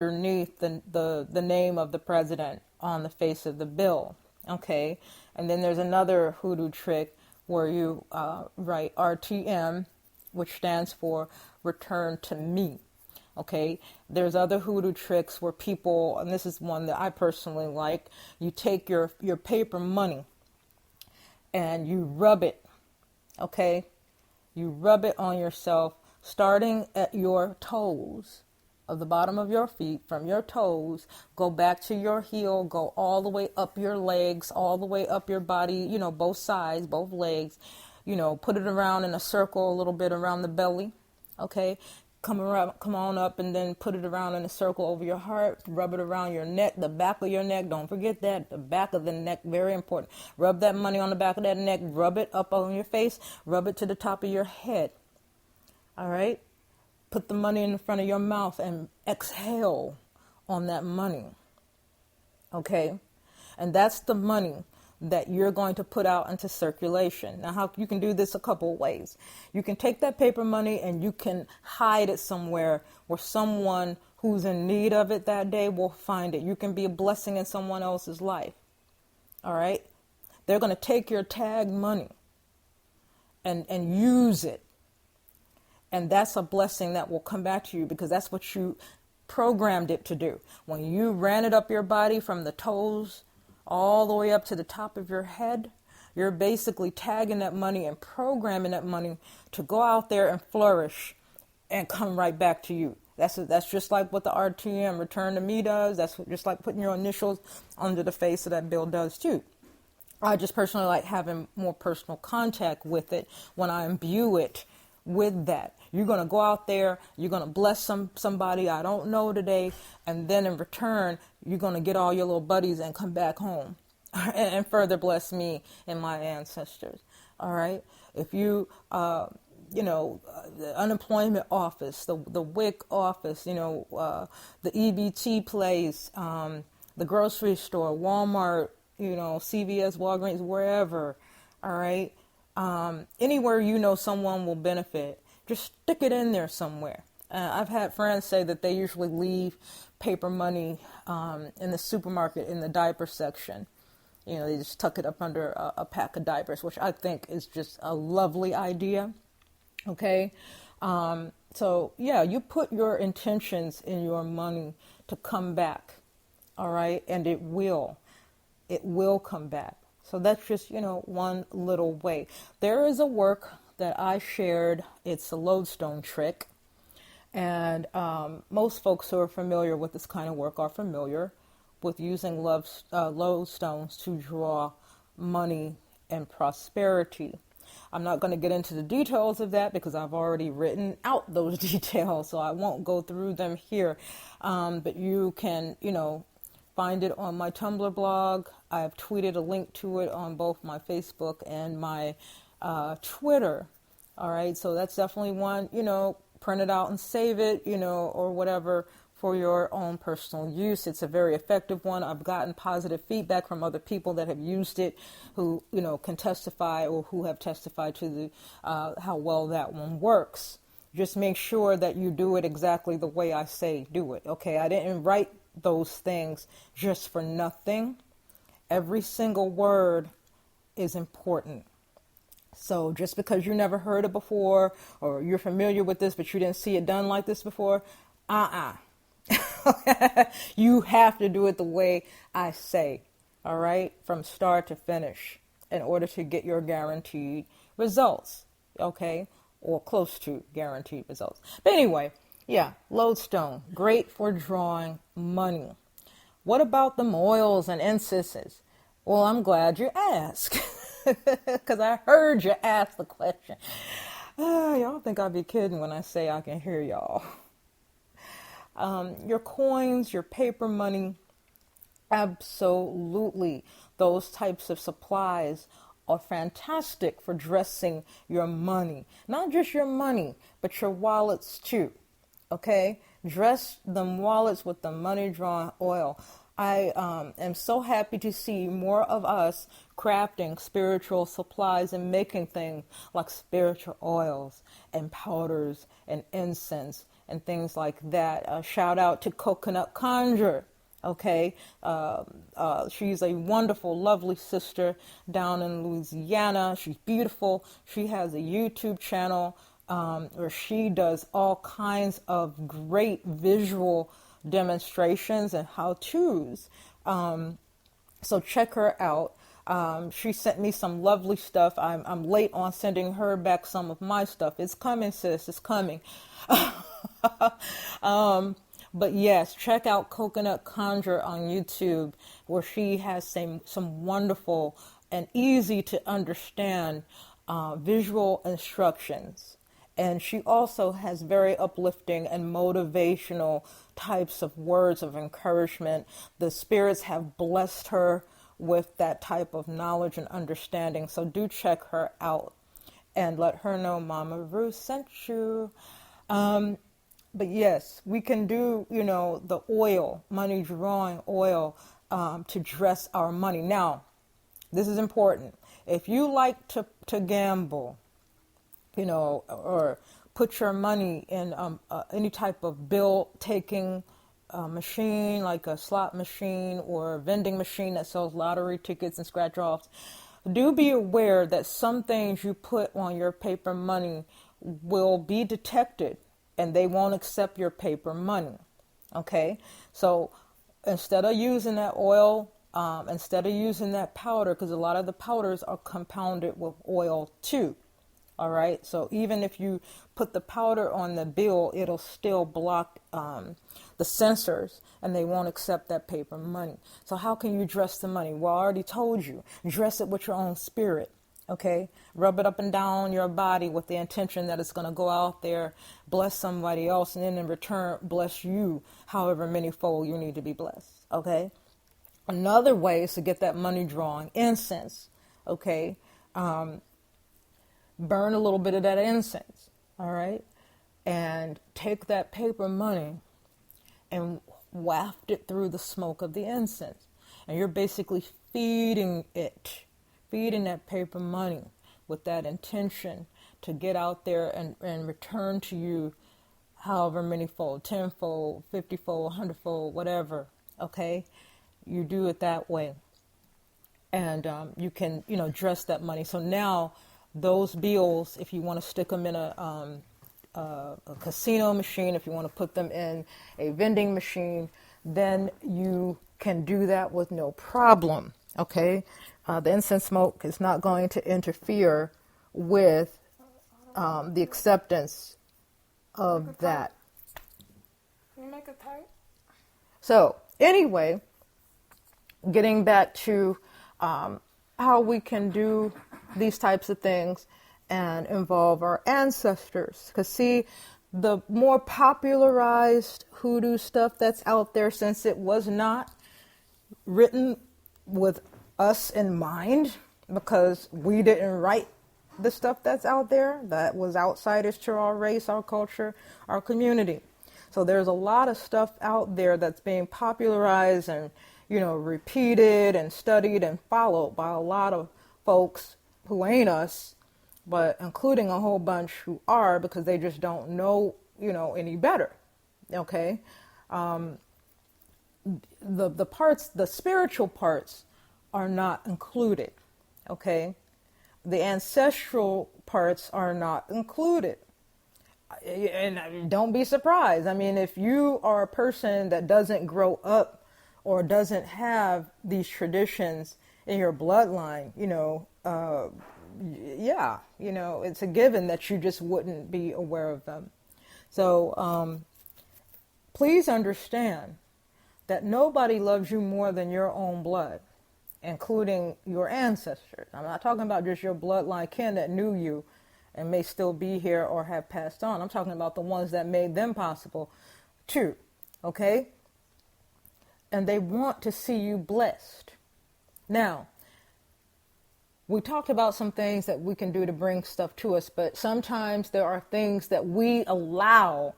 underneath the name of the president on the face of the bill. Okay, and then there's another hoodoo trick where you write RTM, which stands for return to me. Okay, there's other hoodoo tricks where people, and this is one that I personally like, you take your paper money and you rub it. Okay, you rub it on yourself, starting at your toes, of the bottom of your feet, from your toes, go back to your heel, go all the way up your legs, all the way up your body, both sides, both legs, put it around in a circle a little bit around the belly. Okay, come on up, and then put it around in a circle over your heart, rub it around your neck, the back of your neck, don't forget that, the back of the neck, very important. Rub that money on the back of that neck, rub it up on your face, rub it to the top of your head. All right, put the money in front of your mouth and exhale on that money. Okay, and that's the money that you're going to put out into circulation. Now, how you can do this a couple of ways. You can take that paper money and you can hide it somewhere where someone who's in need of it that day will find it. You can be a blessing in someone else's life. All right? They're going to take your tag money and use it. And that's a blessing that will come back to you, because that's what you programmed it to do. When you ran it up your body from the toes all the way up to the top of your head, you're basically tagging that money and programming that money to go out there and flourish and come right back to you. That's just like what the RTM, return to me, does. That's just like putting your initials under the face of that bill does too. I just personally like having more personal contact with it when I imbue it with that. You're going to go out there, you're going to bless somebody I don't know today, and then in return, you're going to get all your little buddies and come back home and further bless me and my ancestors. All right? If you, the unemployment office, the WIC office, the EBT place, the grocery store, Walmart, CVS, Walgreens, wherever, all right? Anywhere someone will benefit, just stick it in there somewhere. I've had friends say that they usually leave paper money in the supermarket in the diaper section. They just tuck it up under a pack of diapers, which I think is just a lovely idea. Okay? So, yeah, you put your intentions in your money to come back. All right? And it will. It will come back. So that's just, one little way. There is a work that I shared. It's a lodestone trick. And most folks who are familiar with this kind of work are familiar with using lodestones to draw money and prosperity. I'm not going to get into the details of that because I've already written out those details, so I won't go through them here. But you can, find it on my Tumblr blog. I've tweeted a link to it on both my Facebook and my Twitter. All right, so that's definitely one, print it out and save it, or whatever for your own personal use. It's a very effective one. I've gotten positive feedback from other people that have used it who, can testify or who have testified to the how well that one works. Just make sure that you do it exactly the way I say do it. Okay, I didn't write those things just for nothing. Every single word is important. So just because you never heard it before or you're familiar with this but you didn't see it done like this before, you have to do it the way I say, all right, from start to finish in order to get your guaranteed results, okay, or close to guaranteed results. But anyway, yeah, lodestone, great for drawing money. What about the oils and incenses? Well, I'm glad you asked because I heard you ask the question. Y'all think I'll be kidding when I say I can hear y'all. Your coins, your paper money, absolutely. Those types of supplies are fantastic for dressing your money. Not just your money, but your wallets too. Okay? Dress them wallets with the money drawn oil. I am so happy to see more of us crafting spiritual supplies and making things like spiritual oils and powders and incense and things like that. Shout out to Coconut Conjure. Okay, she's a wonderful, lovely sister down in Louisiana. She's beautiful. She has a YouTube channel where she does all kinds of great visual demonstrations and how-tos. So check her out. She sent me some lovely stuff. I'm late on sending her back some of my stuff. It's coming, sis. It's coming. But yes, check out Coconut Conjure on YouTube, where she has some wonderful and easy to understand visual instructions. And she also has very uplifting and motivational types of words of encouragement. The spirits have blessed her with that type of knowledge and understanding. So do check her out and let her know Mama Ruth sent you. But yes, we can do, the oil, money drawing oil, to dress our money. Now, this is important. If you like to gamble, or put your money in any type of bill-taking machine, like a slot machine or a vending machine that sells lottery tickets and scratch-offs, do be aware that some things you put on your paper money will be detected and they won't accept your paper money. Okay? So instead of using that oil, instead of using that powder, because a lot of the powders are compounded with oil too. All right, so even if you put the powder on the bill, it'll still block the sensors and they won't accept that paper money. So how can you dress the money? Well, I already told you, dress it with your own spirit, okay? Rub it up and down your body with the intention that it's going to go out there, bless somebody else, and then in return, bless you however many fold you need to be blessed, okay? Another way is to get that money drawing incense, okay? Burn a little bit of that incense, all right? And take that paper money and waft it through the smoke of the incense. And you're basically feeding that paper money with that intention to get out there and return to you however many fold, 10-fold, 50-fold, 100-fold, whatever, okay? You do it that way. And you can, dress that money. So now those bills, if you want to stick them in a casino machine, if you want to put them in a vending machine, then you can do that with no problem, okay? The incense smoke is not going to interfere with the acceptance of that. Can you make it tight? So, anyway, getting back to how we can do these types of things and involve our ancestors. Because see, the more popularized hoodoo stuff that's out there, since it was not written with us in mind, because we didn't write the stuff that's out there, that was outsiders to our race, our culture, our community. So there's a lot of stuff out there that's being popularized and, repeated and studied and followed by a lot of folks who ain't us, but including a whole bunch who are, because they just don't know, any better. Okay? The parts, the spiritual parts are not included. Okay? The ancestral parts are not included. And don't be surprised. I mean, if you are a person that doesn't grow up or doesn't have these traditions in your bloodline, it's a given that you just wouldn't be aware of them. So please understand that nobody loves you more than your own blood, including your ancestors. I'm not talking about just your bloodline kin that knew you and may still be here or have passed on. I'm talking about the ones that made them possible too, okay? And they want to see you blessed. Now, we talked about some things that we can do to bring stuff to us, but sometimes there are things that we allow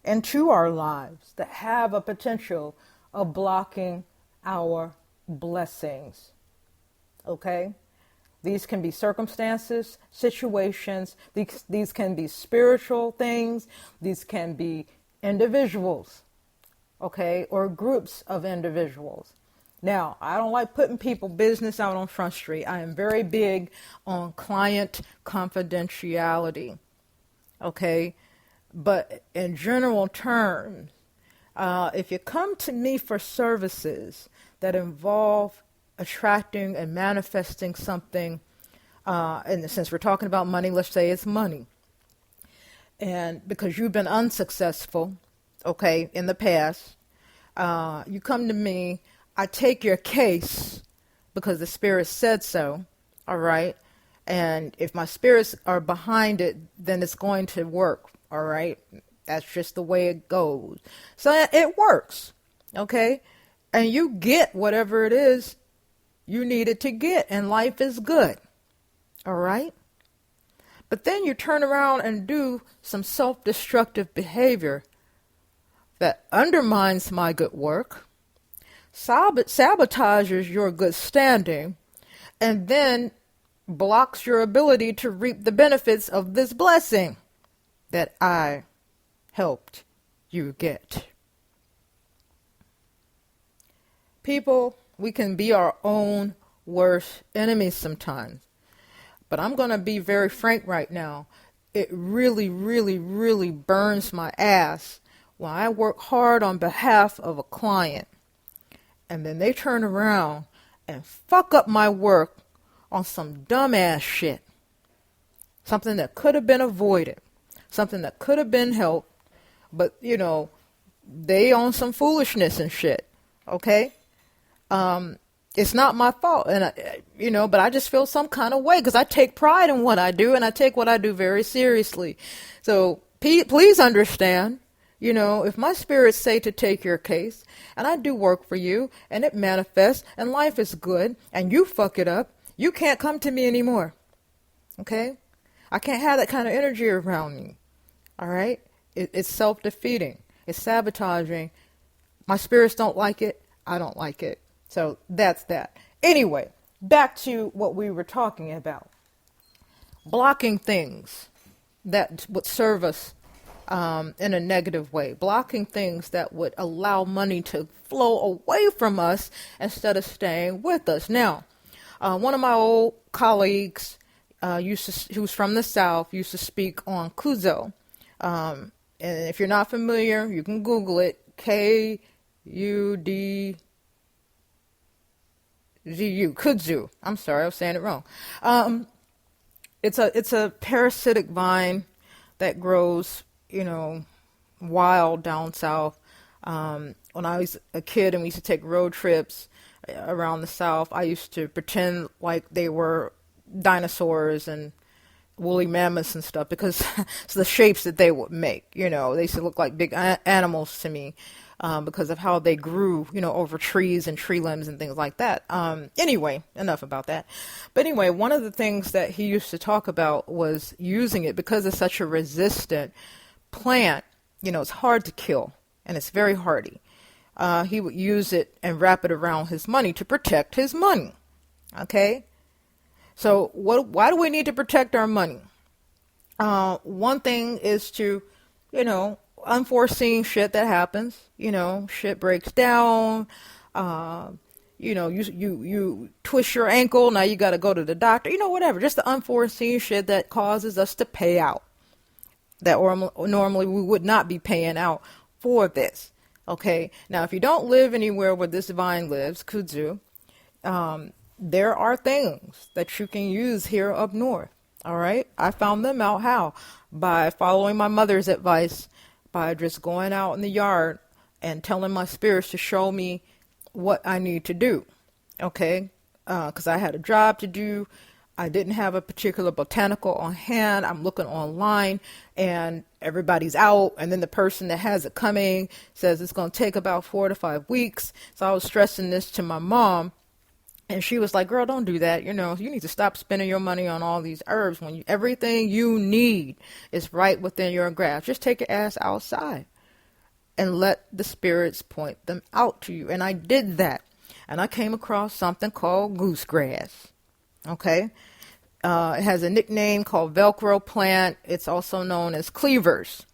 into our lives that have a potential of blocking our blessings. Okay? These can be circumstances, situations, these can be spiritual things, these can be individuals, okay, or groups of individuals. Now, I don't like putting people business out on Front Street. I am very big on client confidentiality, okay? But in general terms, if you come to me for services that involve attracting and manifesting something, and since we're talking about money, let's say it's money, and because you've been unsuccessful, okay, in the past, you come to me, I take your case because the spirit said so, all right? And if my spirits are behind it, then it's going to work, all right? That's just the way it goes. So it works, okay? And you get whatever it is you needed to get, and life is good, all right? But then you turn around and do some self-destructive behavior that undermines my good work, sabotages your good standing, and then blocks your ability to reap the benefits of this blessing that I helped you get. People, we can be our own worst enemies sometimes. But I'm going to be very frank right now. It really, really, really burns my ass when I work hard on behalf of a client and then they turn around and fuck up my work on some dumbass shit. Something that could have been avoided. Something that could have been helped. But, they on some foolishness and shit. Okay? It's not my fault. And, but I just feel some kind of way because I take pride in what I do and I take what I do very seriously. So please understand. If my spirits say to take your case, and I do work for you, and it manifests, and life is good, and you fuck it up, you can't come to me anymore. Okay? I can't have that kind of energy around me. All right? It's self-defeating. It's sabotaging. My spirits don't like it. I don't like it. So that's that. Anyway, back to what we were talking about. Blocking things that would serve us in a negative way, blocking things that would allow money to flow away from us instead of staying with us. Now, one of my old colleagues, who's from the South, used to speak on Kuzo. And if you're not familiar, you can Google it, Kudzu. Kudzu. I'm sorry, I was saying it wrong. It's a parasitic vine that grows wild down south. When I was a kid and we used to take road trips around the South, I used to pretend like they were dinosaurs and woolly mammoths and stuff because it's the shapes that they would make. They used to look like big animals to me because of how they grew, over trees and tree limbs and things like that. Anyway, enough about that. But anyway, one of the things that he used to talk about was using it because it's such a resistant plant. It's hard to kill and it's very hardy. He would use it and wrap it around his money to protect his money. Okay? So why do we need to protect our money? One thing is to, unforeseen shit that happens. Shit breaks down. You twist your ankle. Now you got to go to the doctor. Whatever. Just the unforeseen shit that causes us to pay out. That normally we would not be paying out for this. Okay. Now, if you don't live anywhere where this vine lives, kudzu, there are things that you can use here up north. All right. I found them out how? By following my mother's advice, by just going out in the yard and telling my spirits to show me what I need to do. Okay. Because I had a job to do. I didn't have a particular botanical on hand. I'm looking online and everybody's out. And then the person that has it coming says it's going to take about 4 to 5 weeks. So I was stressing this to my mom. And she was like, girl, don't do that. You need to stop spending your money on all these herbs when everything you need is right within your grasp. Just take your ass outside and let the spirits point them out to you. And I did that. And I came across something called goosegrass. Okay. It has a nickname called Velcro plant. It's also known as cleavers.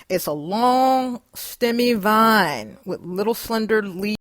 It's a long, stemmy vine with little slender leaves.